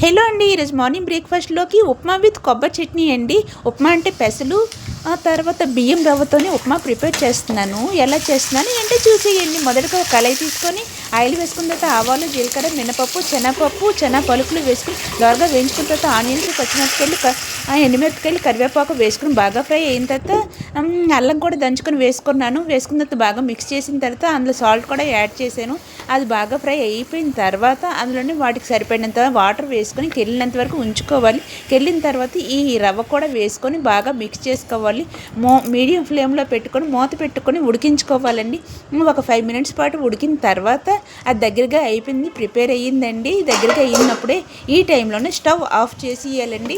Hello అండి, ఈరోజు morning బ్రేక్ఫాస్ట్లోకి upma with కొబ్బరి చట్నీ అండి. ఉప్మా అంటే పెసలు తర్వాత బియ్యం రవ్వతోనే ఉప్మా ప్రిపేర్ చేస్తున్నాను. ఎలా చేస్తున్నాను అంటే చూసేయండి. మొదటగా ఒక కళాయి తీసుకొని ఆయిల్ వేసుకున్న తర్వాత ఆవాలు, జీలకర్ర, మినపప్పు, శనగ పలుకులు వేసుకుని దోరగా వేయించుకున్న తర్వాత ఆనియన్స్, పచ్చిమిరపకాయలు, ఎండుమిరపకాయలు, కరివేపాకు వేసుకుని బాగా ఫ్రై అయిన తర్వాత అల్లం కూడా దంచుకొని వేసుకున్నాను. వేసుకున్న తర్వాత బాగా మిక్స్ చేసిన తర్వాత అందులో సాల్ట్ కూడా యాడ్ చేశాను. అది బాగా ఫ్రై అయిపోయిన తర్వాత అందులోనే వాటికి సరిపడినంత వాటర్ వేసుకొని కెళ్ళినంత వరకు ఉంచుకోవాలి. కెళ్ళిన తర్వాత ఈ రవ్వ కూడా వేసుకొని బాగా మిక్స్ చేసుకోవాలి. మీడియం ఫ్లేమ్లో పెట్టుకొని మూత పెట్టుకొని ఉడికించుకోవాలండి. ఒక 5 మినిట్స్ పాటు ఉడికిన తర్వాత అది దగ్గరగా అయిపోయింది, ప్రిపేర్ అయ్యిందండి. దగ్గరగా అయినప్పుడే ఈ టైంలోనే స్టవ్ ఆఫ్ చేసి ఇవ్వాలండి.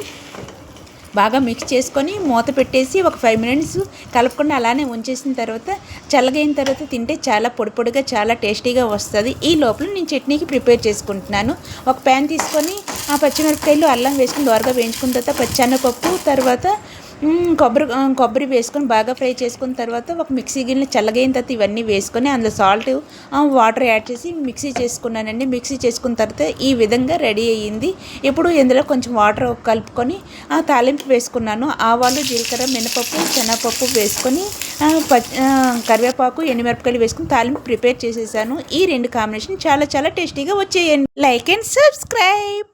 బాగా మిక్స్ చేసుకొని మూత పెట్టేసి ఒక 5 మినిట్స్ కలుపుకుండా అలానే ఉంచేసిన తర్వాత చల్లగైన తర్వాత తింటే చాలా పొడి పొడిగా చాలా టేస్టీగా వస్తుంది. ఈ లోపల నేను చట్నీకి ప్రిపేర్ చేసుకుంటున్నాను. ఒక ప్యాన్ తీసుకొని పచ్చిమిరపకాయలు, అల్లం వేసుకుని దోరగా వేయించుకున్న తర్వాత పచ్చెనగపప్పు, తర్వాత కొబ్బరి వేసుకొని బాగా ఫ్రై చేసుకున్న తర్వాత ఒక మిక్సీ గిన్నె చల్లగైన తర్వాత ఇవన్నీ వేసుకొని అందులో సాల్ట్, వాటర్ యాడ్ చేసి మిక్సీ చేసుకున్నానండి. మిక్సీ చేసుకున్న తర్వాత ఈ విధంగా రెడీ అయ్యింది. ఇప్పుడు ఇందులో కొంచెం వాటర్ కలుపుకొని తాలింపు వేసుకున్నాను. ఆవాలు, జీలకర్ర, మినపప్పు, శనగపప్పు వేసుకొని కరివేపాకు, ఎండుమిరపకాయలు వేసుకుని తాలింపు ప్రిపేర్ చేసేసాను. ఈ రెండు కాంబినేషన్ చాలా చాలా టేస్టీగా వచ్చేయండి. Like and subscribe.